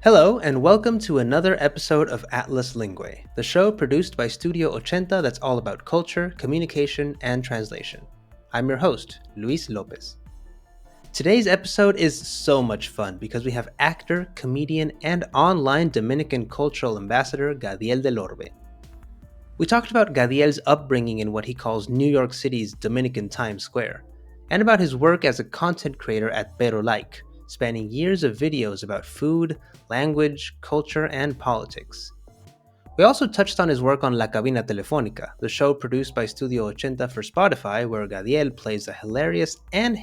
Hello, and welcome to another episode of Atlas Lingue, the show produced by Studio Ochenta that's all about culture, communication, and translation. I'm your host, Luis Lopez. Today's episode is so much fun because we have actor, comedian, and online Dominican cultural ambassador Gadiel del Orbe. We talked about Gadiel's upbringing in what he calls New York City's Dominican Times Square, and about his work as a content creator at Pero Like, spanning years of videos about food, language, culture, and politics. We also touched on his work on La Cabina Telefónica, the show produced by Studio Ochenta for Spotify, where Gadiel plays a hilarious and...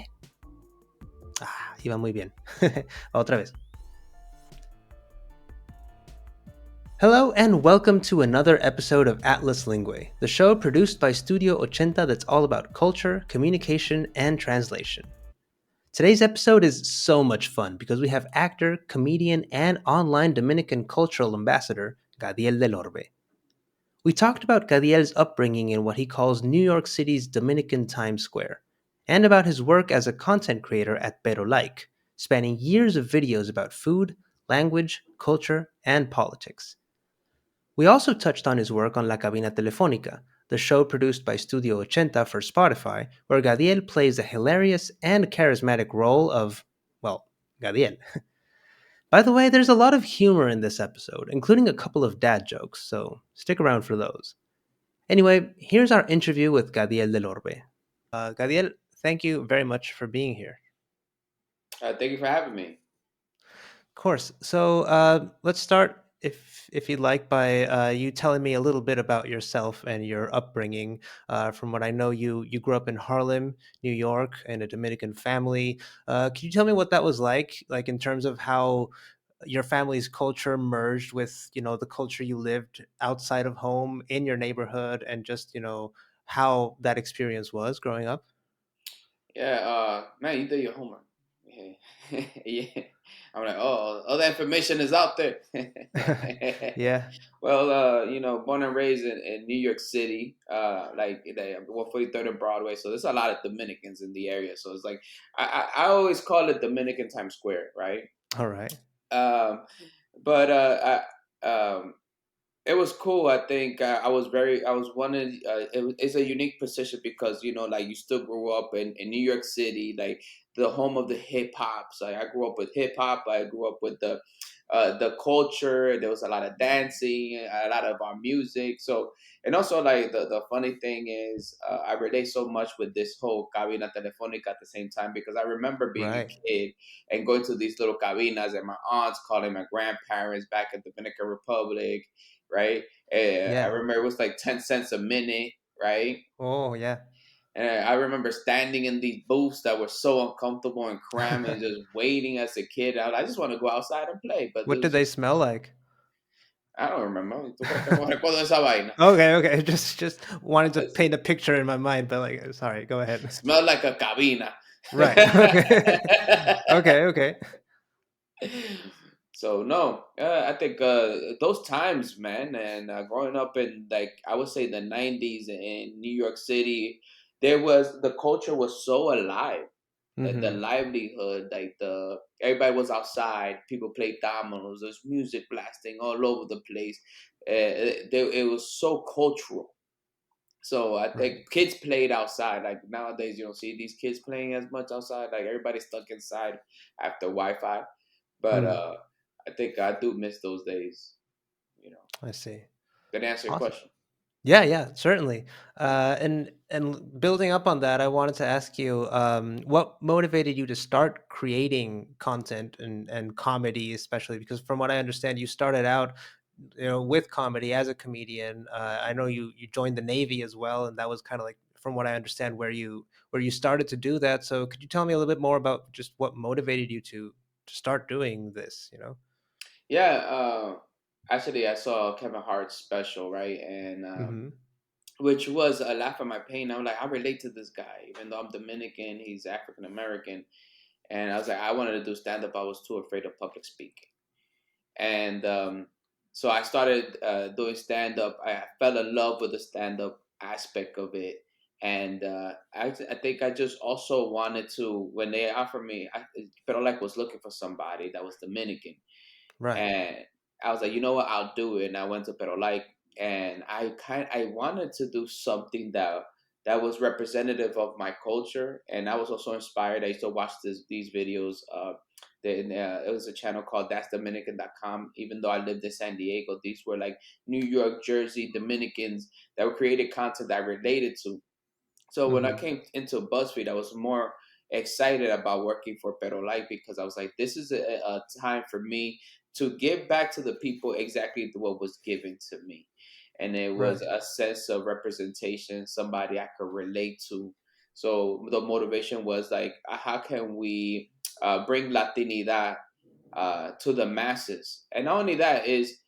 iba muy bien. Otra vez. Hello and welcome to another episode of Atlas Lingue, the show produced by Studio Ochenta that's all about culture, communication, and translation. Today's episode is so much fun because we have actor, comedian, and online Dominican cultural ambassador Gadiel del Orbe. We talked about Gadiel's upbringing in what he calls New York City's Dominican Times Square, and about his work as a content creator at Pero Like, spanning years of videos about food, language, culture, and politics. We also touched on his work on La Cabina Telefónica, the show produced by Studio Ochenta for Spotify, where Gadiel plays a hilarious and charismatic role of, well, Gadiel. By the way, there's a lot of humor in this episode, including a couple of dad jokes, so stick around for those. Anyway, here's our interview with Gadiel del Orbe. Gadiel, thank you very much for being here. Thank you for having me. Of course. So let's start, if you'd like, by you telling me a little bit about yourself and your upbringing. From what I know, you grew up in Harlem, New York, in a Dominican family. Could you tell me what that was like in terms of how your family's culture merged with the culture you lived outside of home in your neighborhood, and just how that experience was growing up? Yeah, man, you did your homework. Yeah, yeah. I'm like, oh, all the information is out there. Yeah. Well, born and raised in New York City, like 143rd and Broadway. So there's a lot of Dominicans in the area. So it's like I always call it Dominican Times Square, right? All right. Um, but it was cool. I think I was one of it's a unique position because like you still grew up in New York City, like the home of the hip hop. So I grew up with hip hop. I grew up with the culture. There was a lot of dancing, a lot of our music. So, and also like the funny thing is, I relate so much with this whole cabina telefonica at the same time because I remember being a Right. kid and going to these little cabinas and my aunts calling my grandparents back in the Dominican Republic, right? I Yeah. remember it was like 10 cents a minute, right? Oh, yeah. And I remember standing in these booths that were so uncomfortable and cramped and just waiting as a kid. I just want to go outside and play, but it What did was they just smell like? I don't remember. ¿Tú crees que me recuerdo de esa vaina? Okay, okay. Just wanted to paint a picture in my mind, but like, sorry, go ahead. Smelled like a cabina. Right. Okay. Okay, okay. So no, I think those times, man, and growing up in like I would say the '90s in New York City, the culture was so alive, the Mhm. livelihood, like the everybody was outside, people played dominoes, there's music blasting all over the place. It was so cultural. So I Right. think kids played outside. Like nowadays, you don't see these kids playing as much outside. Like everybody's stuck inside after Wi-Fi. But Mm, I think I do miss those days. You know, I see. Gonna answer your Awesome. question. Yeah, yeah, certainly. And building up on that, I wanted to ask you, what motivated you to start creating content and comedy, especially because from what I understand, you started out, with comedy as a comedian. I know you joined the Navy as well, and that was kind of like, from what I understand, where you started to do that. So could you tell me a little bit more about just what motivated you to start doing this? Yeah, actually, I saw Kevin Hart's special, right, and Hmm. which was a laugh at my pain. I'm like, I relate to this guy, even though I'm Dominican, he's African American, and I was like, I wanted to do stand up. I was too afraid of public speaking. And so I started doing stand up. I fell in love with the stand up aspect of it, and I think I just also wanted to when they offered me, Pero like was looking for somebody that was Dominican, Right. And I was like, you know what, I'll do it. And I went to Pero Like, and I wanted to do something that was representative of my culture, and I was also inspired. I used to watch these videos. It was a channel called That's Dominican.com. Even though I lived in San Diego, these were like New York, Jersey Dominicans that were created content that I related to. So when I Hmm. came into BuzzFeed, I was more excited about working for Pero Like, because I was like, this is a time for me to give back to the people exactly what was given to me. And it was Right. a sense of representation, somebody I could relate to. So the motivation was like, how can we bring Latinidad to the masses? And not only that is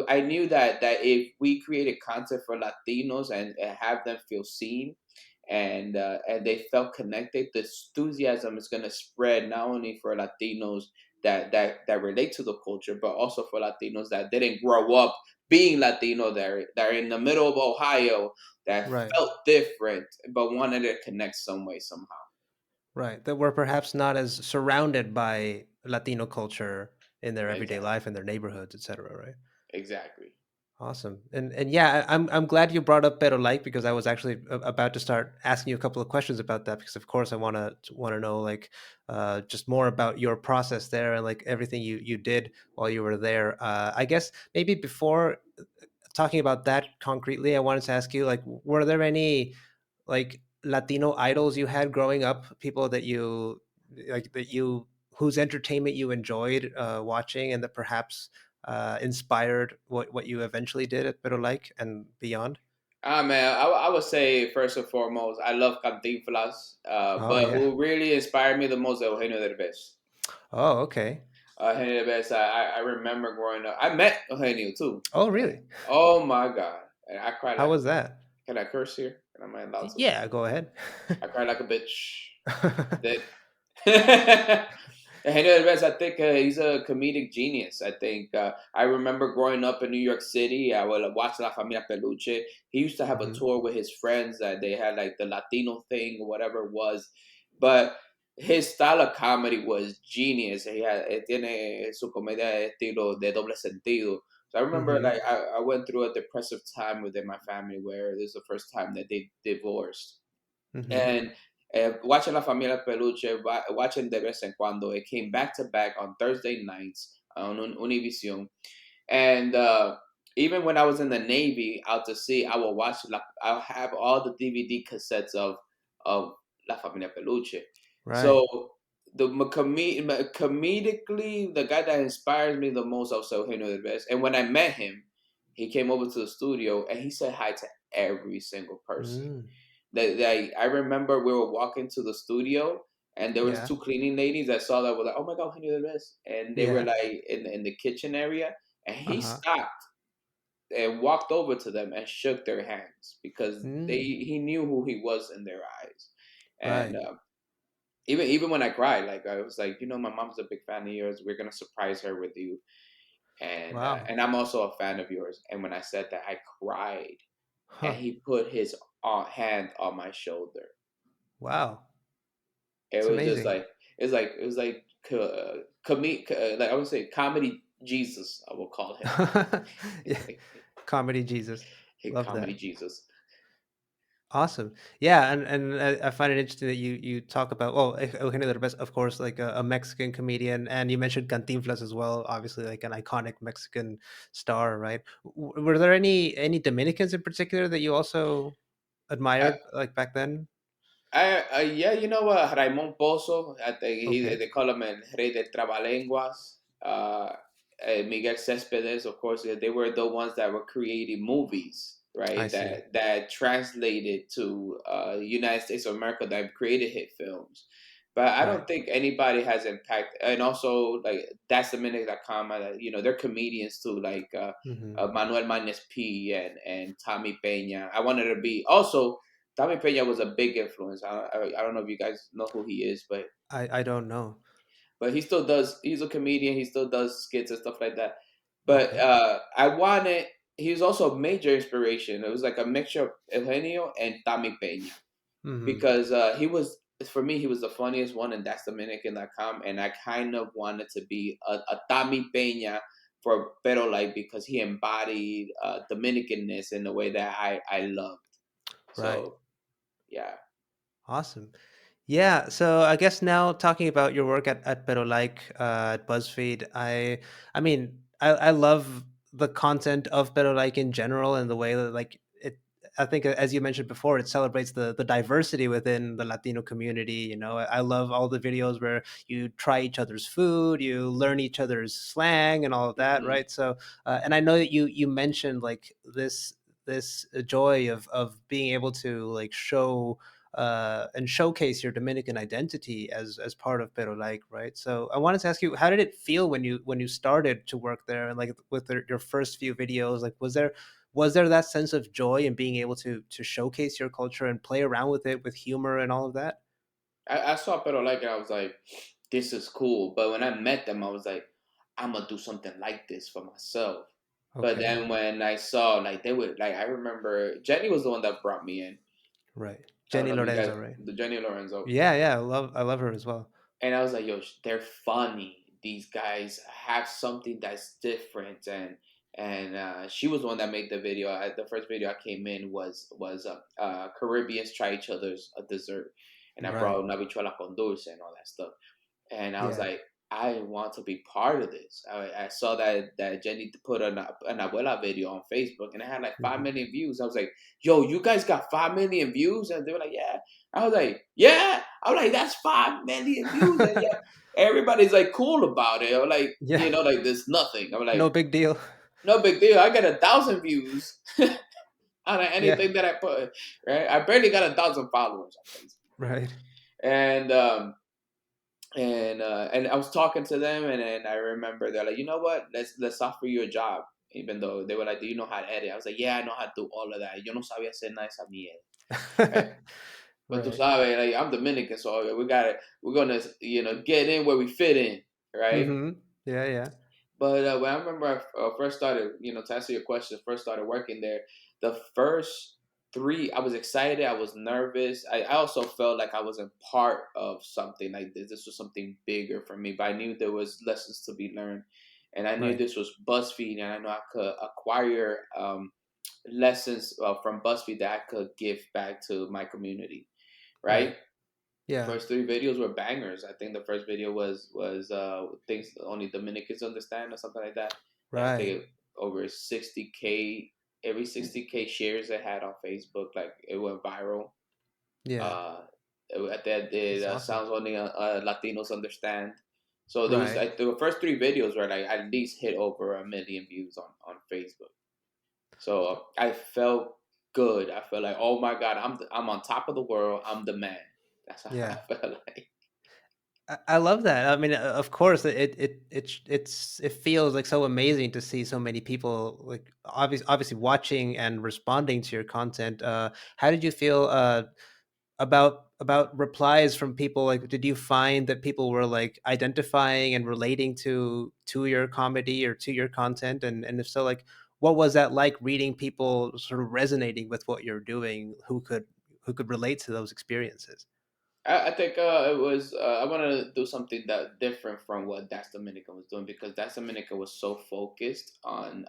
I knew that if we created content for Latinos and have them feel seen, and they felt connected, the enthusiasm is going to spread not only for Latinos that relate to the culture, but also for Latinos that didn't grow up being Latino, that are in the middle of Ohio, that Right. felt different but wanted to connect some way somehow. Right. That we're perhaps not as surrounded by Latino culture in their everyday Exactly. life, in their neighborhoods, etc. Right. Exactly. Awesome. And yeah, I'm glad you brought up Pero Like, because I was actually about to start asking you a couple of questions about that, because of course I want to know like just more about your process there and like everything you did while you were there. I guess maybe before talking about that concretely, I wanted to ask you like, were there any like Latino idols you had growing up, people that you like that you whose entertainment you enjoyed watching, and that perhaps inspired what you eventually did at Pero Like and beyond? Ah man, I would say first and foremost, I love Cantinflas, Oh but yeah. who really inspired me the most is Eugenio Derbez. Oh okay. Eugenio Derbez, I remember growing up. I met Eugenio too. Oh And, really? oh my god, and I cried How like. was that? Can I curse here? Am I allowed to? Yeah, go ahead. I cried like a bitch. Did. Eugenio Derbez, I think he's a comedic genius. I think I remember growing up in New York City. I would watch La Familia Peluche. He used to have a Hmm. tour with his friends that they had like the Latino thing or whatever it was. But his style of comedy was genius. Tiene su comedia de estilo de doble sentido. So I remember Hmm. like I went through a depressive time within my family where this is the first time that they divorced. Hmm. And watching La Familia Peluche, watching de vez en cuando, it came back to back on Thursday nights on Univision. And even when I was in the Navy out to sea, I'll have all the DVD cassettes of La Familia Peluche. Right. So comedically, the guy that inspires me the most is Eugenio Derbez. And when I met him, he came over to the studio and he said hi to every single person. Mm. I remember we were walking to the studio and there was Yeah. two cleaning ladies that saw that were like, "Oh my god, Eugenio Derbez," and they were Yeah. like in the kitchen area, and he Uh-huh. stopped and walked over to them and shook their hands because Mm. he knew who he was in their eyes. And Right. even when I cried, like I was like, my mom's a big fan of yours. We're gonna surprise her with you, Wow. and I'm also a fan of yours. And when I said that, I cried, and Huh. he put his hand on my shoulder. Wow. It It's was just amazing. like it was like like I would say comedy Jesus. I will call him. Yeah. Comedy Jesus. Love Comedy that. Jesus. Awesome. Yeah, and I find it interesting that you talk about Eugenio Derbez, of course, like a Mexican comedian, and you mentioned Cantinflas as well, obviously like an iconic Mexican star, right? Were there any Dominicans in particular that you also I, admired like back then? yeah, you know what, Raymond Pozo. I think Okay, they call him el rey de trabalenguas. Miguel Céspedes, of course, they were the ones that were creating movies, I right? see. That translated to United States of America, that created hit films. But I Right. don't think anybody has impact. And also, like that's the minute.com. They're comedians too, like Hmm. Manuel Manes P and Tommy Peña. I wanted to be also. Tommy Peña was a big influence. I don't know if you guys know who he is, I don't know. but he still does. He's a comedian. He still does skits and stuff like that. But Okay. I wanted. He was also a major inspiration. It was like a mixture of Eugenio and Tommy Peña Hmm. because he was for me, he was the funniest one, and that's Dominican.com. And I kind of wanted to be a Tommy Peña for Pero like because he embodied Dominicanness in a way that I loved. Right. So yeah. Awesome. Yeah, so I guess now talking about your work at Pero Like at BuzzFeed, I mean I love the content of Pero Like in general and the way that like it I think as you mentioned before, it celebrates the diversity within the Latino community. You know, I love all the videos where you try each other's food, you learn each other's slang and all of that, Hmm. right? So, and I know that you mentioned like this joy of being able to like show and showcase your Dominican identity as part of Pero Like, right? So I wanted to ask you, how did it feel when you started to work there and like with your first few videos? Like, was there that sense of joy in being able to showcase your culture and play around with it with humor and all of that? I saw Pero like and I was like, this is cool. But when I met them, I was like, I'm gonna do something like this for myself. But Okay, then when I saw like they would like I remember Jenny was the one that brought me in. right. I don't Jenny know if you guys Lorenzo, right? the Jenny Lorenzo. Yeah, yeah, I love her as well. And I was like, yo, they're funny. These guys have something that's different, and she was the one that made the video. The first video I came in was Caribbeans try each other's dessert, and I brought Right. una habichuela con dulce and all that stuff. And I was Yeah. like, I want to be part of this. I saw that Jenny put an abuela video on Facebook, and it had like five Hmm. million views. I was like, yo, you guys got 5 million views, and they were like, yeah. I was like, yeah. I was like, that's 5 million views, and yeah, everybody's like cool about it. I'm like, Yeah. like there's nothing. I'm like, No big deal. no big deal. I got 1,000 views on Yeah. anything that I put. Right? I barely got 1,000 followers on Facebook, Right. and and I was talking to them, and then I remember they're like, you know what? Let's offer you a job. Even though they were like, do you know how to edit? I was like, yeah, I know how to do all of that. Yo no sabía hacer nada de esa mierda. Right? But tú Right. sabes, like I'm Dominican, so we're gonna get in where we fit in, right? Hmm. Yeah, yeah. But when I remember I first started, to answer your question, first started working there, the first three, I was excited, I was nervous. I also felt like I wasn't part of something like this. This was something bigger for me, but I knew there was lessons to be learned. And I knew Right. this was BuzzFeed, and I know I could acquire lessons from BuzzFeed that I could give back to my community, Right. right? Yeah. First three videos were bangers. I think the first video was things only Dominicans understand or something like that. And I think Right. over 60K, every 60K shares it had on Facebook, like it went viral. Yeah. Uh, that did That's awesome. sounds only Latinos understand. So there was Right. like the first three videos were like at least hit over 1 million views on Facebook. So I felt good. I felt like, oh my god, I'm on top of the world. I'm the man. That's how I Yeah. felt like. I love that. I mean, of course, it feels like so amazing to see so many people like obviously watching and responding to your content. How did you feel about replies from people? Like, did you find that people were like identifying and relating to your comedy or to your content? And if so, like, what was that like reading people sort of resonating with what you're doing who could relate to those experiences? I think it was. I wanted to do something that different from what Das Dominican was doing because Das Dominican was so focused on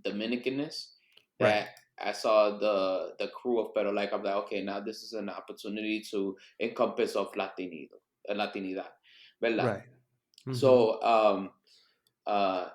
Dominicanness Right. that I saw the crew of Pero like I'm like, okay, now this is an opportunity to encompass of Latinidad, ¿verdad? Right. Hmm. So uh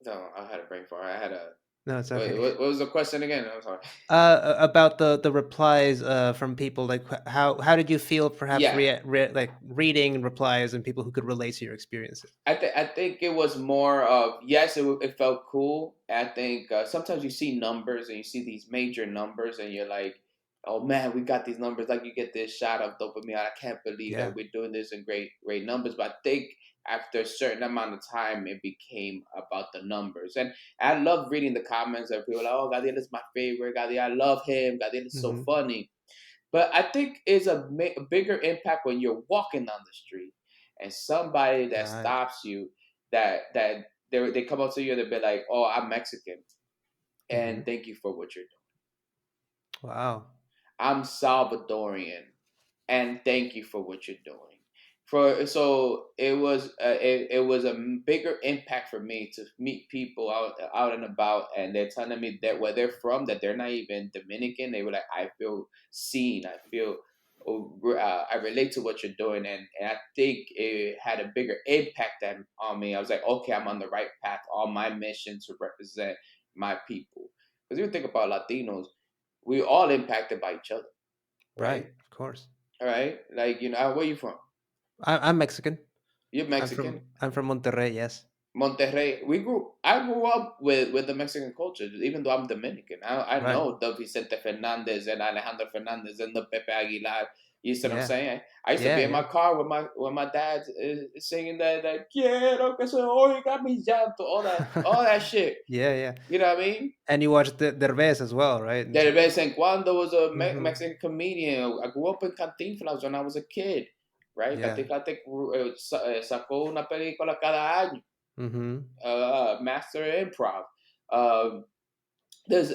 no, I had a brain fart. I had a No, it's wait, okay. what was the question again? I'm sorry. About the replies from people, like how did you feel perhaps Yeah, like reading replies and people who could relate to your experiences? I think it was more of yes, it felt cool. I think sometimes you see numbers and you see these major numbers and you're like, oh man, we got these numbers. Like you get this shot of dopamine. I can't believe Yeah. that we're doing this in great numbers. But I think after a certain amount of time, it became about the numbers. And I love reading the comments of people like, oh, Gadiel is my favorite. Gadiel, I love him. Gadiel is so Hmm. funny. But I think it's a bigger impact when you're walking down the street and somebody that Right. stops you, that they come up to you and they be like, "Oh, I'm Mexican, Hmm. and thank you for what you're doing. Wow. I'm Salvadorian, and thank you for what you're doing. For so it was a bigger impact for me to meet people out and about, and they're telling me that where they're from, that they're not even Dominican. They were like, I feel seen, I feel. I relate to what you're doing, and I think it had a bigger impact on me. I was like, okay, I'm on the right path on my mission to represent my people. Because you think about Latinos, we all impacted by each other, Right, right? of course. All right, like where you from? I'm Mexican. You're I'm Mexican. from I'm from Monterrey. Yes. Monterrey. I grew up with the Mexican culture, even though I'm Dominican. I Right. know the Vicente Fernandez and Alejandro Fernandez and the Pepe Aguilar. You see what I'm Yeah. saying? I used to Yeah. be in my Yeah. car with my dad singing that quiero que se oiga mi llanto, all that shit. Yeah. Yeah. You know what I mean? And you watched the Derbez as well, right? De vez en cuando was a Mm-hmm. Mexican comedian. I grew up in Cantinflas when I was a kid, right? Yeah. Cantinflas sacó una película cada año. Mm-hmm. Master improv. Um, there's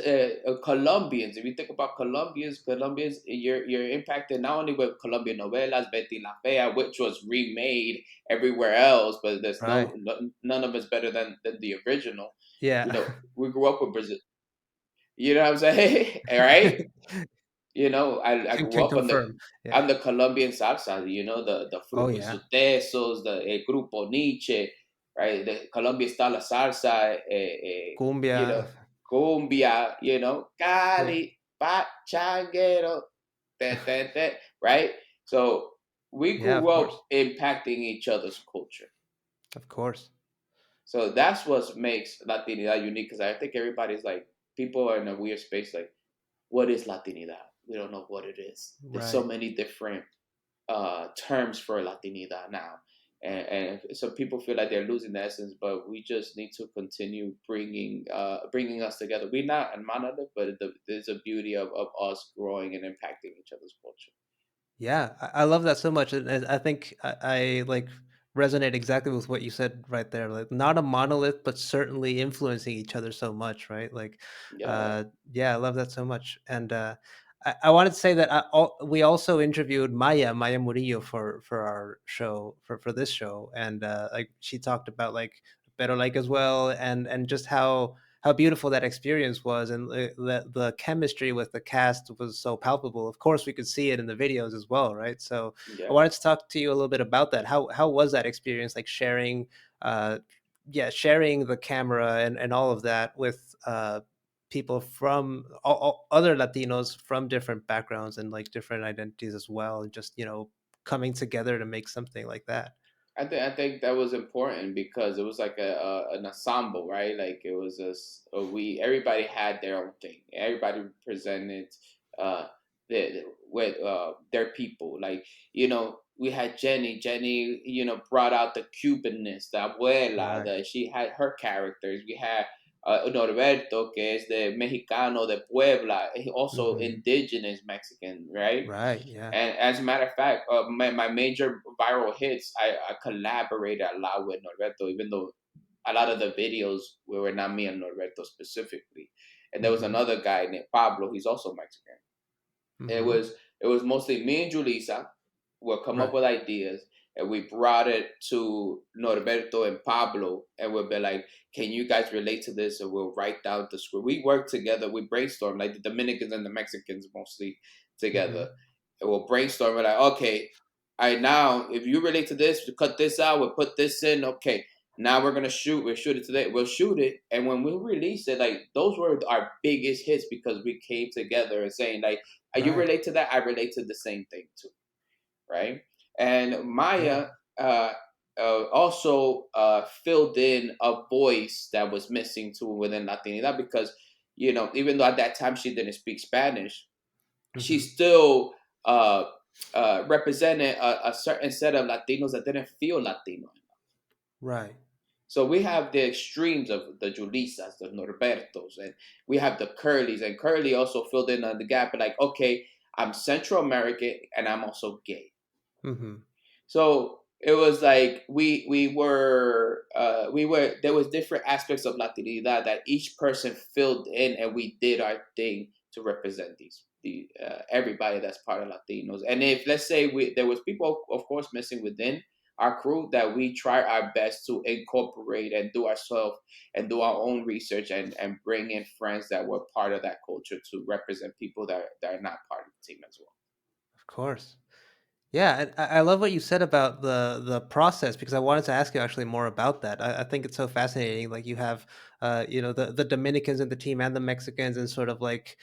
Colombians. If you think about Colombians, you're impacted not only with Colombian novelas, Betty La Fea, which was remade everywhere else, but there's Right. none of it's better than the original. Yeah. You know, we grew up with Brazil. You know what I'm saying? All right. You know, I grew Can up confirm. on Yeah. the Colombian salsa. You know, the Oh frutos yeah. tesos, the grupo Nietzsche, right? The Colombia style of salsa, you Cumbia. know, cumbia, you know, Yeah. Cali, pachanguero, right? So we Yeah. grew Of up course. impacting each other's culture. Of course. So that's what makes Latinidad unique. Because I think everybody's like, people are in a weird space. Like, what is Latinidad? We don't know what it is. There's so Right. many different terms for Latinidad now. And some people feel like they're losing the essence, but we just need to continue bringing us together. We're not a monolith, but there's a beauty of us growing and impacting each other's culture. Yeah, I love that so much, and I think I like resonate exactly with what you said right there. Like, not a monolith, but certainly influencing each other so much, right? Like, Yeah, yeah, I love that so much. And I wanted to say that we also interviewed Maya Murillo for our show for this show, and like she talked about like Pero Like as well, and just how beautiful that experience was, and the chemistry with the cast was so palpable. Of course, we could see it in the videos as well, right? So I yeah. wanted to talk to you a little bit about that. How was that experience, like sharing, uh, yeah, sharing the camera and all of that with people from other Latinos from different backgrounds and like different identities as well, and just coming together to make something like that. I think that was important because it was like an ensemble, right? Like it was we everybody had their own thing. Everybody presented uh with their people. Like we had Jenny. Jenny, brought out the Cubanness, the abuela. Right. She had her characters. We had Norberto, que es de Mexicano de Puebla, also Hmm. indigenous Mexican, right? Right. Yeah. And as a matter of fact, my major viral hits, I collaborated a lot with Norberto, even though a lot of the videos were not me and Norberto specifically. And there was Hmm. another guy named Pablo. He's also Mexican. It Hmm. was it was mostly me and Julissa would come up Right. with ideas, and we brought it to Norberto and Pablo, and we'd be like, "Can you guys relate to this?" And we'll write down the script. We work together. We brainstorm, like the Dominicans and the Mexicans mostly together, Hmm. and we'll brainstorm. We're like, "Okay, all right, now if you relate to this, we cut this out. We'll put this in. Okay." Now we're gonna shoot. We'll shoot it today. We'll shoot it, and when we release it, like those were our biggest hits because we came together and saying like, you Right. relate to that, I relate to the same thing too, right? And Yeah. Maya also filled in a voice that was missing too within Latinidad because even though at that time she didn't speak Spanish, she Hmm. still represented a certain set of Latinos that didn't feel Latino. Right. So we have the extremes of the Julisas, the Norbertos, and we have the Curlys. And Curly also filled in on the gap, like, okay, I'm Central American and I'm also gay. Hmm. So it was like we were there was different aspects of Latinidad that each person filled in, and we did our thing to represent these. the everybody that's part of Latinos. And if let's say there was people, of course, missing within our crew, that we try our best to incorporate and do ourselves and do our own research and bring in friends that were part of that culture to represent people that are not part of the team as well. Of course. Yeah, and I love what you said about the process because I wanted to ask you actually more about that. I think it's so fascinating. Like you have, the Dominicans in the team and the Mexicans, and sort of like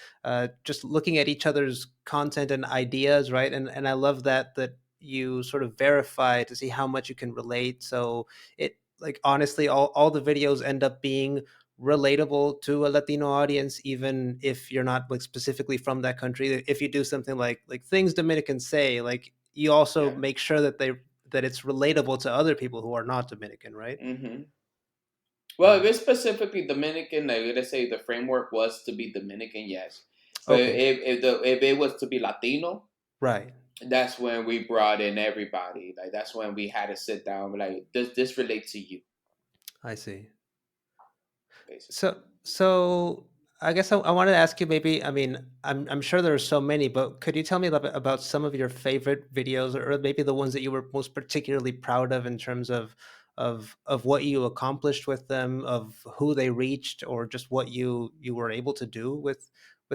just looking at each other's content and ideas, right? And I love that you sort of verify to see how much you can relate. So it like honestly, all the videos end up being relatable to a Latino audience, even if you're not like specifically from that country. If you do something like things Dominicans say, like you also Yeah. make sure that it's relatable to other people who are not Dominican, right? Hmm. Well, if Wow. it's specifically Dominican, like let's say the framework was to be Dominican, yes. But Okay. if it was to be Latino, Right. that's when we brought in everybody. Like that's when we had to sit down. Like, does this relate to you? I see. Basically. So I guess I wanted to ask you maybe. I mean, I'm sure there are so many, but could you tell me a little bit about some of your favorite videos, or maybe the ones that you were most particularly proud of in terms of what you accomplished with them, of who they reached, or just what you were able to do with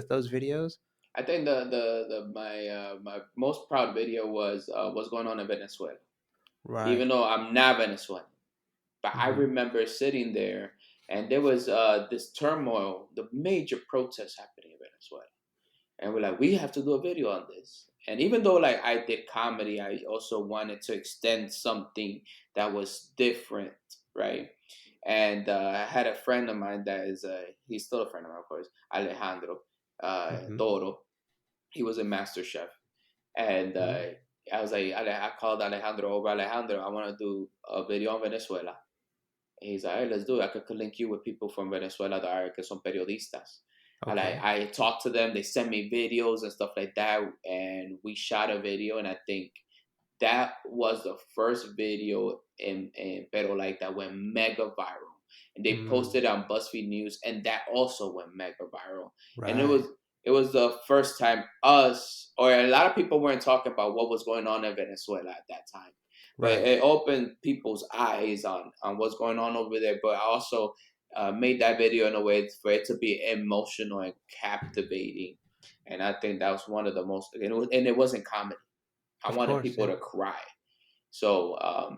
those videos? I think the my most proud video was what's going on in Venezuela. Even Right. though I'm not Venezuelan, but I Hmm. remember sitting there and there was this turmoil, the major protests happening in Venezuela. And we're like, we have to do a video on this. And even though like I did comedy, I also wanted to extend something that was different, right? And I had a friend of mine that is he's still a friend of mine, of course, Alejandro Hmm. Toro. He was a master chef, and Hmm. I was like, I called Alejandro over. Alejandro, I want to do a video on Venezuela. And he's like, hey, let's do it. I could link you with people from Venezuela that are que son periodistas. Okay. I talked to them. They sent me videos and stuff like that, and we shot a video. And I think that was the first video in Pero like that went mega viral. And they Mm, posted on Buzzfeed News, and that also went mega viral. And right. it was the first time us or a lot of people weren't talking about what was going on in Venezuela at that time. But Right. it opened people's eyes on what's going on over there. But I also made that video in a way for it to be emotional and captivating. And I think that was one of the most, and it wasn't comedy. I Of wanted course. people Yeah. to cry. So I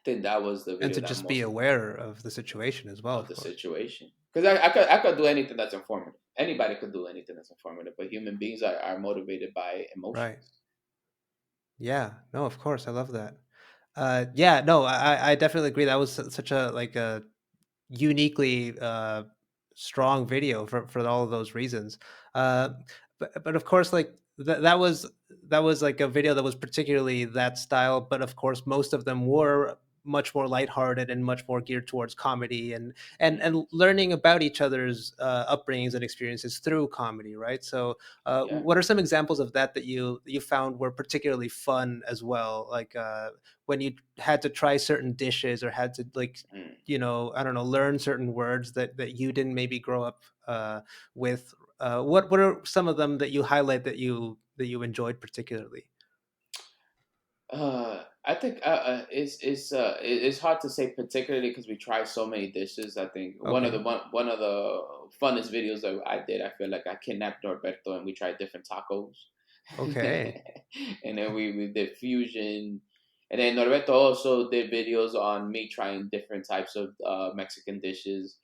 think that was the And video to that just be most aware of the situation as well, of of the course. situation. Because I could do anything that's informative. Anybody could do anything that's informative, but human beings are motivated by Right. emotions. Yeah. No, of course. I love that. Yeah, no, I definitely agree. That was such a like a uniquely strong video for all of those reasons. Uh, but of course, like that was like a video that was particularly that style. But of course, most of them were much more lighthearted and much more geared towards comedy and Hmm. learning about each other's upbringings and experiences through comedy, right? So, Yeah. what are some examples of that you found were particularly fun as well? Like when you had to try certain dishes or had to like Mm. I don't know, learn certain words that you didn't maybe grow up with. What are some of them that you highlight that you enjoyed particularly? I think it's hard to say particularly because we try so many dishes. I think Okay. one of the funnest videos that I did, I feel like I kidnapped Norberto and we tried different tacos, Okay. and then we did fusion, and then Norberto also did videos on me trying different types of Mexican dishes.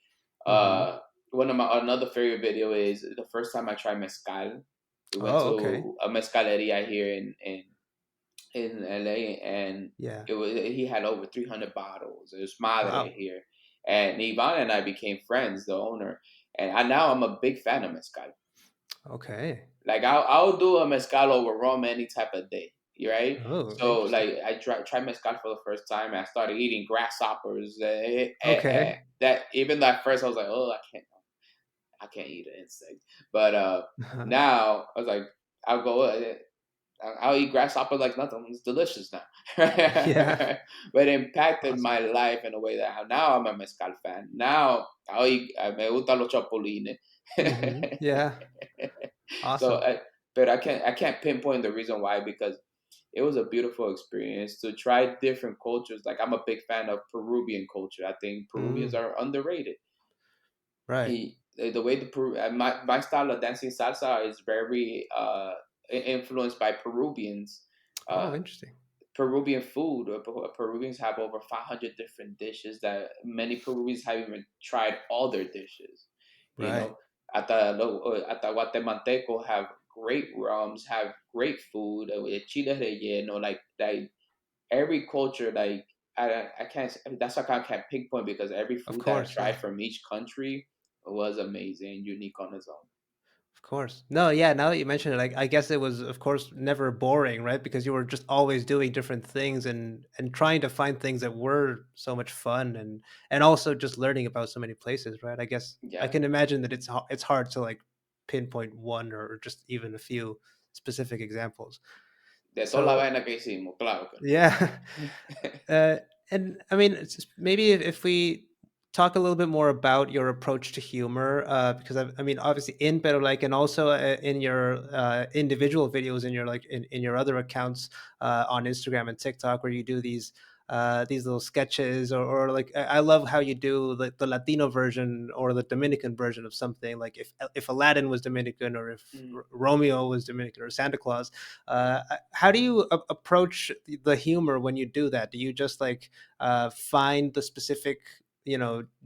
Hmm. Uh, one of my another favorite video is the first time I tried mezcal. We went Oh, okay. to a mezcaleria here in LA, and Yeah. he had over 300 bottles. It was Madre Wow. here, and Ivan and I became friends, the owner, and now I'm a big fan of mezcal. Okay. Like I'll do a mezcal over rum any type of day, right? Oh, So interesting. like I tried mezcal for the first time, and I started eating grasshoppers. Okay. That even though at first I was like, oh, I can't eat an insect, but now I was like, I'll go. I'll eat grasshopper like nothing. It's delicious now. Yeah. But it impacted Awesome. my life in a way that now I'm a mezcal fan. Now I'll eat, me gustan los chapulines. Hmm. Yeah. So Awesome. but I can't pinpoint the reason why, because it was a beautiful experience to try different cultures. Like, I'm a big fan of Peruvian culture. I think Peruvians Mm, are underrated. right. The way my style of dancing salsa is very influenced by Peruvians. Oh, Uh, interesting. Peruvian food. Peruvians have over 500 different dishes that many Peruvians haven't even tried all their dishes. You Right. know, at the Guatemalteco have great rums, have great food, with chile relleno, like every culture, like I can't. That's why I can't pinpoint, because every Of food that I course. tried Yeah. from each country was amazing and unique on its own. Of course. No, yeah, now that you mention it, I guess it was, of course, never boring, right? Because you were just always doing different things and trying to find things that were so much fun and also just learning about so many places, right? I guess I Yeah, can imagine that it's hard to like pinpoint one or just even a few specific examples. de toda la So, vaina que hicimos, claro que yeah. no. Uh, and I mean, maybe if we talk a little bit more about your approach to humor, because I mean, obviously in Pero like, and also in your individual videos, in your like in your other accounts on Instagram and TikTok, where you do these little sketches, or like I love how you do the Latino version or the Dominican version of something. Like if Aladdin was Dominican, or if Mm. Romeo was Dominican, or Santa Claus. How do you approach the humor when you do that? Do you just like find the specific,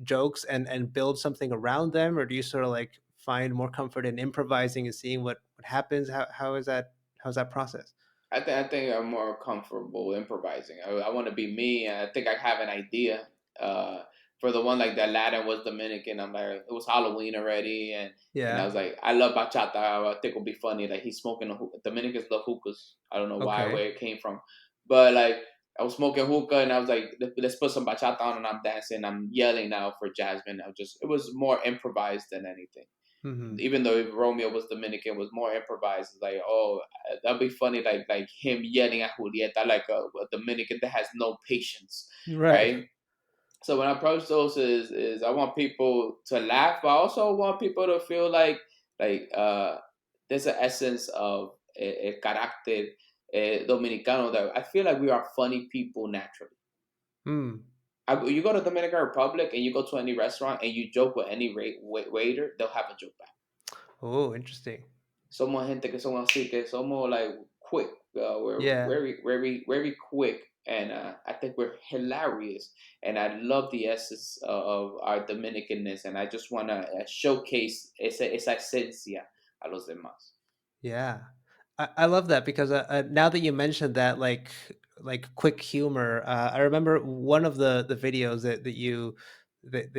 jokes and build something around them, or do you sort of like find more comfort in improvising and seeing what happens? How's that process? I think I'm more comfortable improvising. I want to be me. I think I have an idea. Uh, for the one, like the Aladdin was Dominican. I'm like, it was Halloween already, and I Yeah. was like, I love bachata. I think it'll be funny. Like, he's smoking Dominicans love hookahs. I don't know why, Okay. where it came from, but like, I was smoking hookah, and I was like, let's put some bachata on, and I'm dancing. I'm yelling now for Jasmine. It was more improvised than anything. Hmm. Even though if Romeo was Dominican, it was more improvised. It's like, oh, that'd be funny, like him yelling at Julieta, like a Dominican that has no patience, Right. right? So when I approach those, is I want people to laugh, but I also want people to feel like there's an essence of el carácter dominicano, that I feel like we are funny people naturally. Hmm. You go to Dominican Republic and you go to any restaurant and you joke with any waiter, they'll have a joke back. Oh, interesting. Somos gente que somos así, que somos like quick. We're Yeah. very quick, and I think we're hilarious. And I love the essence of our Dominicanness, and I just want to showcase esa esencia a los demás. Yeah, I love that because now that you mentioned that, like quick humor, I remember one of the videos that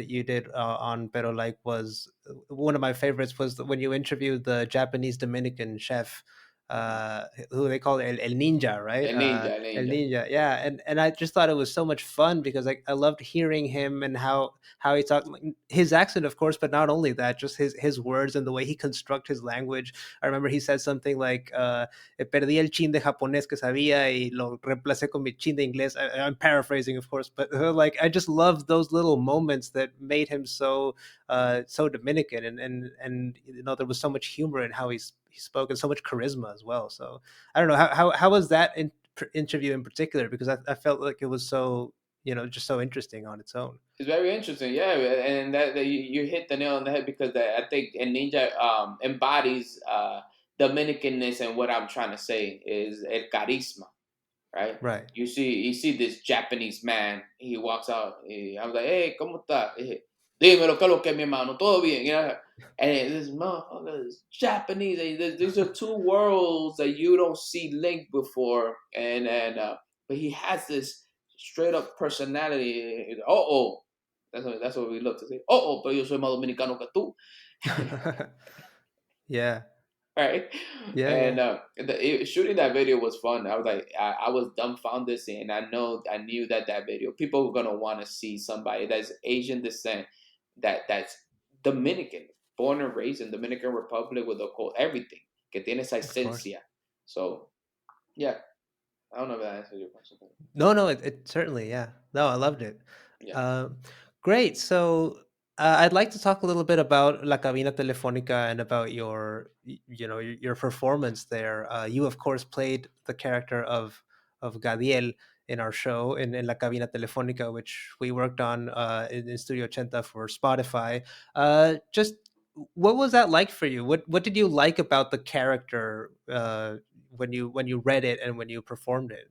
you did on Pero like was one of my favorites was when you interviewed the Japanese Dominican chef, Mhm. who they call El Ninja, right? El El ninja. Ninja, yeah, and I just thought it was so much fun because I loved hearing him and how he talked, like, his accent, of course, but not only that, just his words and the way he construct his language. I remember he said something like, perdí el chin de japonés que sabía y lo reemplacé con mi chin de inglés. I'm paraphrasing, of course, but like I just love those little moments that made him so Dominican, and there was so much humor in how he spoke and so much charisma as well. So I don't know how was that interview in particular, because I felt like it was so just so interesting on its own. It's very interesting, yeah, and that you hit the nail on the head, because I think El Ninja embodies Dominicanness, and what I'm trying to say is el carisma, right? Right. You see this Japanese man. He walks out. I was like, "Hey, cómo está?" Dímelo, ¿qué es lo que, mi hermano? Todo bien, And this motherfucker is Japanese. These are two worlds that you don't see linked before, but he has this straight up personality. Oh, that's what we love to say. Pero yo soy más dominicano que tú. Yeah. Right? Yeah. And Yeah. shooting that video was fun. I was like, I was dumbfounded, and I knew that video, people were gonna want to see somebody that's Asian descent, that's Dominican, born and raised in Dominican Republic with a cool everything, que tiene esa Of course. esencia. So yeah, I don't know if that answers your question. No, no, it certainly, yeah. No, I loved it. Yeah. Uh, Great. So, I'd like to talk a little bit about La Cabina Telefónica and about your performance there. You, of course, played the character of Gadiel in our show in La Cabina Telefónica, which we worked on in Studio Ochenta for Spotify. Just what was that like for you? What did you like about the character when you read it and when you performed it?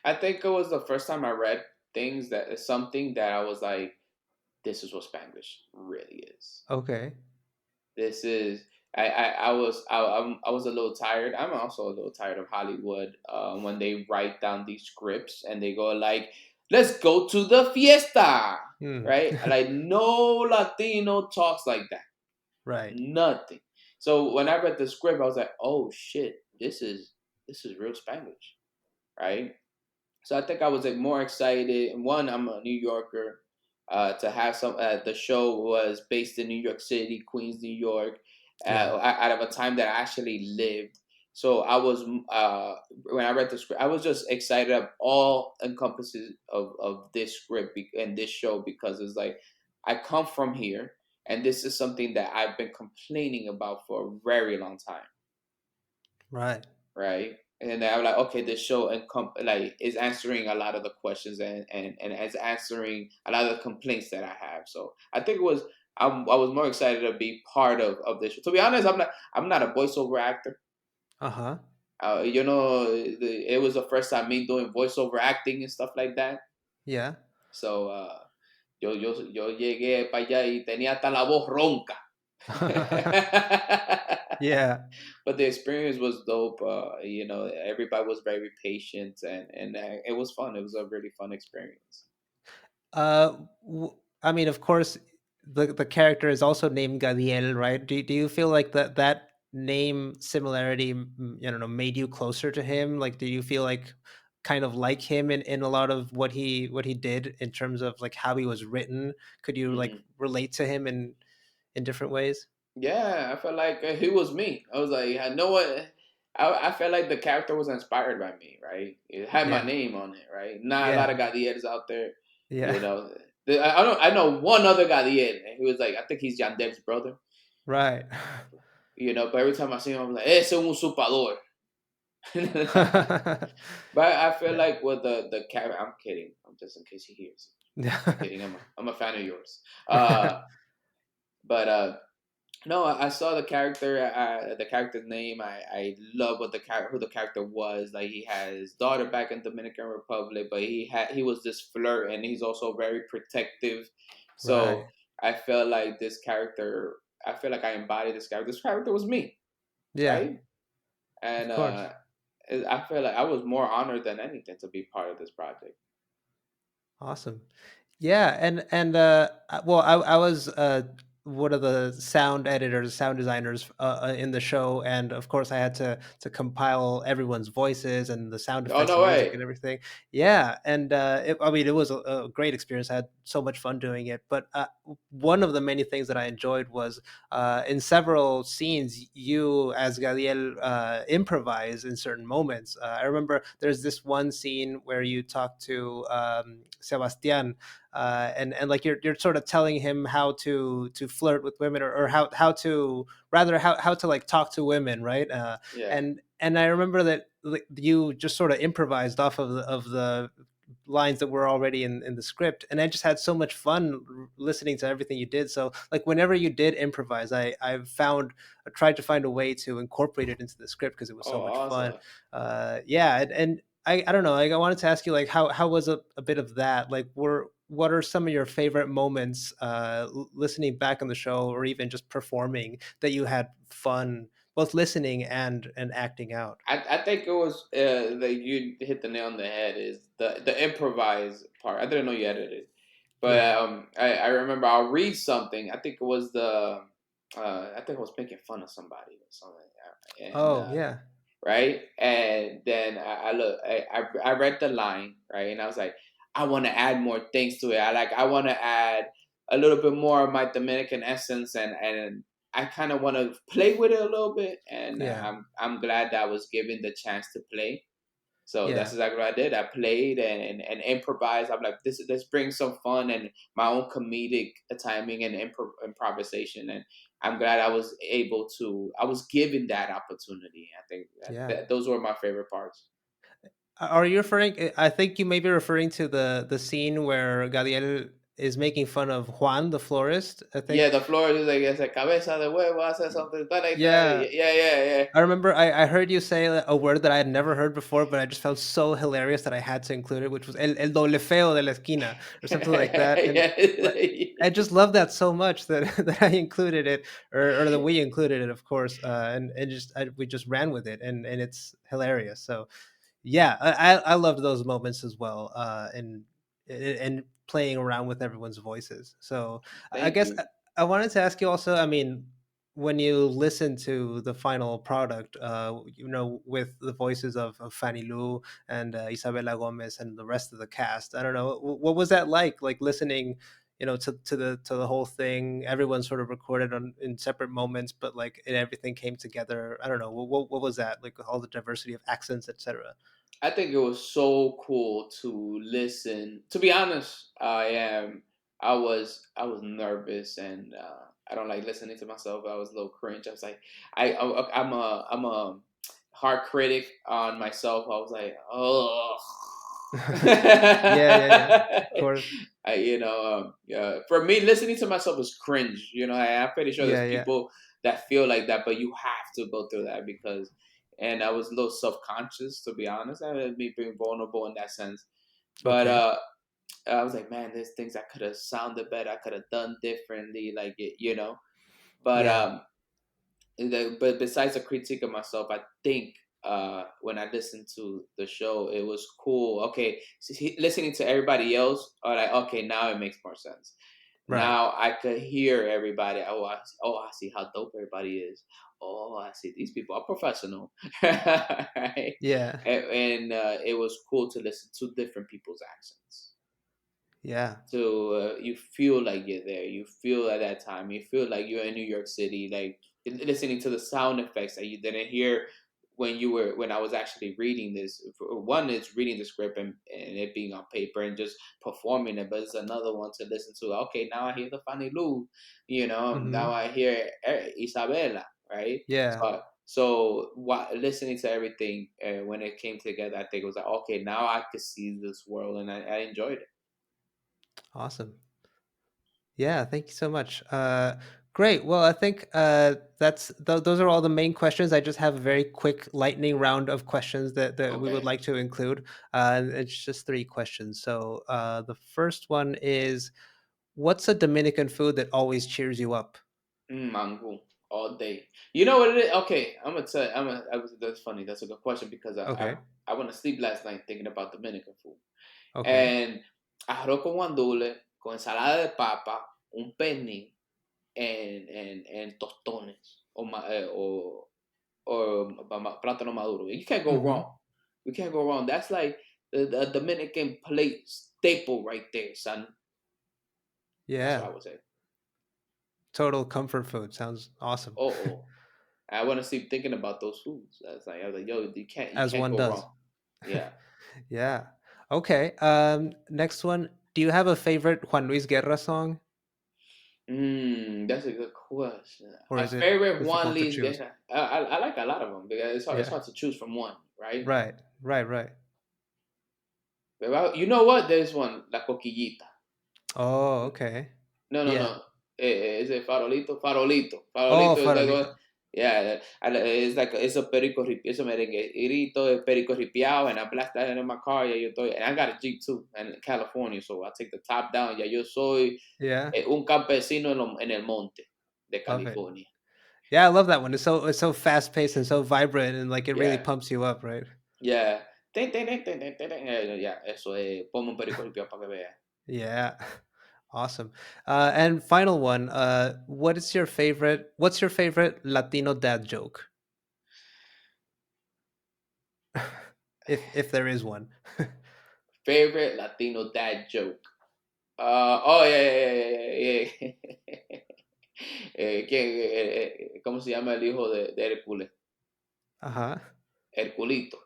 I think it was the first time I read things that is something that I was like, this is what Spanglish really is. Okay. This is I was a little tired. I'm also a little tired of Hollywood when they write down these scripts and they go like, "Let's go to the fiesta," Hmm. right? Like no Latino talks like that. Right. Nothing. So when I read the script, I was like, "Oh shit, this is real Spanglish," right? So I think I was like more excited. And one, I'm a New Yorker. To have some, the show was based in New York City, Queens, New York, Yeah. out of a time that I actually lived. So I was, when I read the script, I was just excited of all encompasses of this script and this show because it's like I come from here, and this is something that I've been complaining about for a very long time, Right. right? And then I'm like, okay, this show like is answering a lot of the questions and is answering a lot of the complaints that I have. So I think I was more excited to be part of this show. To be honest, I'm not a voiceover actor. Uh huh. It was the first time me doing voiceover acting and stuff like that. Yeah. So yo llegué para allá y tenía hasta la voz ronca. Yeah. But the experience was dope. Everybody was very patient, and it was fun. It was a really fun experience. I mean, of course, the character is also named Gadiel, right? Do you feel like that name similarity, I don't know, made you closer to him? Like, do you feel kind of like him in a lot of what he did in terms of like how he was written? Could you like Hmm. relate to him in different ways? Yeah, I felt like he was me. I was like, I know what. I felt like the character was inspired by me, right? It had my Yeah. name on it, right? Not a lot of Yeah. Gadieles out there, Yeah. you know. I know one other Gadiel, and he was like, I think he's Yandel's brother, Right. But every time I see him, I'm like, ese es un usurpador. But I feel Yeah. like with the character, I'm kidding. I'm just in case he hears. I'm Yeah. kidding. I'm a fan of yours. But no, I saw the character's name. I love who the character was. Like he had his daughter back in Dominican Republic, but he was this flirt, and he's also very protective. So Right. I felt like this character. I feel like I embodied this character. This character was me, Yeah. right? Of And course. I feel like I was more honored than anything to be part of this project. Awesome. Yeah, and well, I was one of the sound editors, sound designers in the show, and of course, I had to compile everyone's voices and the sound Oh effects no and music way! and everything. Yeah, and I mean, it was a great experience. I had so much fun doing it. But one of the many things that I enjoyed was in several scenes, you as Gadiel improvise in certain moments. I remember there's this one scene where you talk to Sebastian, and like you're sort of telling him how to flirt with women, or how to rather how to like talk to women, right? Yeah. And I remember that like, you just sort of improvised off of the lines that were already in the script, and I just had so much fun listening to everything you did. So like whenever you did improvise, I tried to find a way to incorporate it into the script because it was Oh, so much fun. awesome. Yeah, and I don't know. Like, I wanted to ask you, like, how was a bit of that? Like, what are some of your favorite moments, listening back on the show, or even just performing that you had fun both listening and acting out? I think it was that you hit the nail on the head is the improvise part. I didn't know you edited, but Yeah. I remember I'll read something. I think it was I think I was making fun of somebody or something, and Oh yeah. right, and then I look I read the line right, and I was like, I want to add more things to it. I want to add a little bit more of my Dominican essence, and I kind of want to play with it a little bit, and Yeah. I'm glad that I was given the chance to play. So that's Yeah. exactly what I did. I played and improvised. I'm like, this let's bring some fun and my own comedic timing and improvisation. And I'm glad I was able to. I was given that opportunity. I think Yeah. those were my favorite parts. Are you referring? I think you may be referring to the scene where Gadiel is making fun of Juan, the florist. I Yeah, think. the floor is like it's a cabeza de huevo. I said something like that. Yeah, Yeah. I remember I heard you say a word that I had never heard before, but I just found so hilarious that I had to include it, which was el doble feo de la esquina or something like that. And like, I Yeah. just love that so much that that I included it, or that we included it, of course, and we just ran with it, and it's hilarious. So yeah, I loved those moments as well, and playing around with everyone's voices. So I Thank guess you. I wanted to ask you also. I mean, when you listen to the final product, with the voices of Fanny Lu and Isabella Gomez and the rest of the cast, I don't know, what was that like listening, to the whole thing. Everyone sort of recorded on in separate moments, but like everything came together. I don't know, what was that like, all the diversity of accents, etc. I think it was so cool to listen. To be honest, I was nervous and I don't like listening to myself. I was a little cringe. I was like, I'm a hard critic on myself. I was like, oh. Yeah, of course. For me, listening to myself is cringe. I'm pretty sure there's Yeah. people that feel like that, but you have to go through that because and I was a little self conscious to be honest. I mean, me being vulnerable in that sense. But Okay. I was like, man, there's things I could have sounded better. I could have done differently, like it. But Yeah. but besides the critique of myself, I think when I listened to the show, it was cool. Okay, listening to everybody else, or like, okay, now it makes more sense. Right. Now I could hear everybody. I see how dope everybody is. Oh, I see these people are professional, right? Yeah. And it was cool to listen to different people's accents. Yeah. So you feel like you're there. You feel at that time. You feel like you're in New York City, like listening to the sound effects that you didn't hear when I was actually reading this. One is reading the script and it being on paper and just performing it, but it's another one to listen to. Okay, now I hear the Fanny Lou, now Hmm. I hear Isabella, right? Yeah. So listening to everything when it came together, I think it was like, okay, now I could see this world, and I enjoyed it. Awesome. Yeah, thank you so much. Great. Well, I think those are all the main questions. I just have a very quick lightning round of questions that we would Okay. like to include. It's just three questions. So the first one is, what's a Dominican food that always cheers you up? Mango all day. You know what it is? Okay, I'm gonna tell. That's funny. That's a good question because Okay. I went to sleep last night thinking about Dominican food Okay. and arroz con guandule, con ensalada de papa, un pernil, and tostones or plátano maduro. You can't go Hmm. wrong. You can't go wrong. That's like the Dominican plate staple right there, son. That's what Yeah. I would say. Total comfort food. Sounds awesome. Oh. I want to keep thinking about those foods. I was like, yo, you As can't one go does. wrong. Yeah. Yeah. Okay. Next one. Do you have a favorite Juan Luis Guerra song, That's a good question. or A is it favorite one, difficult to Liz choose? Guerra. I like a lot of them because it's Yeah. hard to choose from one, right? Right. Right. You know what? There's one, La Coquillita. Oh, okay. No, no, Yeah. no. Is it Farolito? Farolito. Oh, Farolito is like Farolito. what? Yeah, it's like it's a perico, it's a merenguerito, a perico ripiao, and I blast that in my car. Yeah, yo estoy, and I got a Jeep too, and in California, so I take the top down. Yeah, yo soy Yeah. un campesino en el monte de Love it. California. Yeah, I love that one. It's so fast paced and so vibrant, and like it really Yeah, pumps you up, right? yeah. Yeah, eso es. Ponme un perico ripiao para que vea. Yeah. Awesome. And final one. What's your favorite Latino dad joke? If there is one. Favorite Latino dad joke. Oh, yeah. ¿Cómo se llama el hijo de Hércules? Uh-huh. Herculito.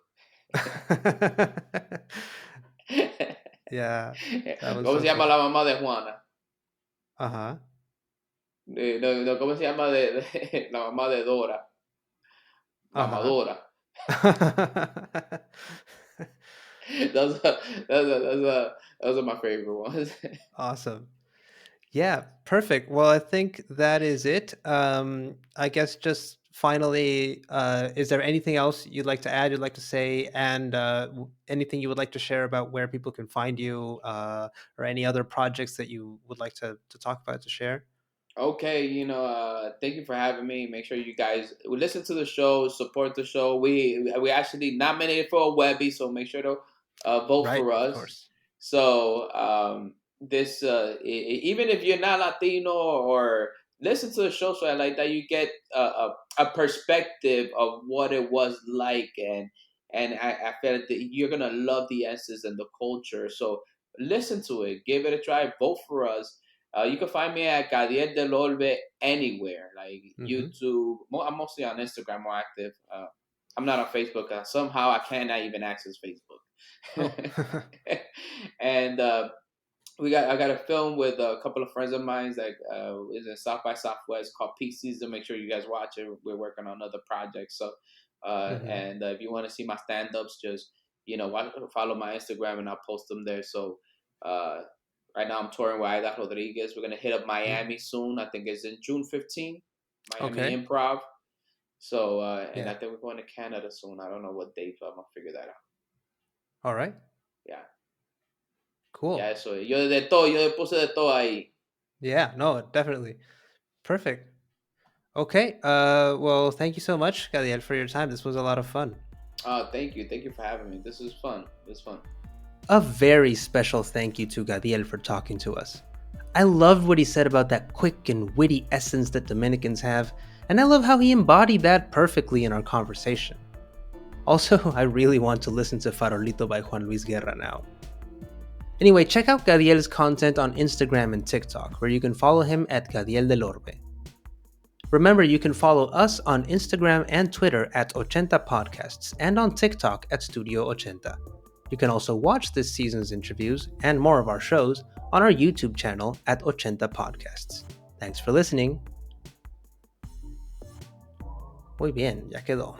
Yeah, that one's ¿Cómo so se llama funny. la mamá de Juana? Uh-huh. No, no, ¿cómo se llama la mamá de Dora? Uh-huh. Mamadora. Those are, those are my favorite ones. Awesome. Yeah, perfect. Well, I think that is it. I guess just finally, is there anything else you'd like to add, you'd like to say, and anything you would like to share about where people can find you, or any other projects that you would like to talk about, to share? Okay, thank you for having me. Make sure you guys listen to the show, support the show. We actually nominated for a Webby, so make sure to vote Right, for of us. course. So this even if you're not Latino or listen to the show, so I like that you get a perspective of what it was like, and I felt that you're gonna love the essence and the culture. So listen to it, give it a try, vote for us. You can find me at Gadiel del Orbe anywhere, like Mm-hmm. YouTube. I'm mostly on Instagram, more active. I'm not on Facebook. Somehow I cannot even access Facebook. Oh. And I got a film with a couple of friends of mine that is in South by Southwest called Peak Season. Make sure you guys watch it. We're working on other projects. So, Mm-hmm. and if you want to see my stand ups, just follow my Instagram and I'll post them there. So, uh, right now I'm touring with Aida Rodriguez. We're gonna hit up Mm. Miami soon. I think it's in June 15th, Miami Okay. Improv. So, and Yeah. I think we're going to Canada soon. I don't know what date, but I'm gonna figure that out. All right. Yeah, ya Cool. eso. Yo de todo, yo le puse de todo ahí. Yeah, no, definitely. Perfect. Okay. Well, thank you so much, Gadiel, for your time. This was a lot of fun. Thank you for having me. This is fun. This is fun. A very special thank you to Gadiel for talking to us. I loved what he said about that quick and witty essence that Dominicans have, and I love how he embodied that perfectly in our conversation. Also, I really want to listen to Farolito by Juan Luis Guerra now. Anyway, check out Gadiel's content on Instagram and TikTok, where you can follow him at Gadiel del Orbe. Remember, you can follow us on Instagram and Twitter at Ochenta Podcasts and on TikTok at Studio Ochenta. You can also watch this season's interviews and more of our shows on our YouTube channel at Ochenta Podcasts. Thanks for listening. Muy bien, ya quedó.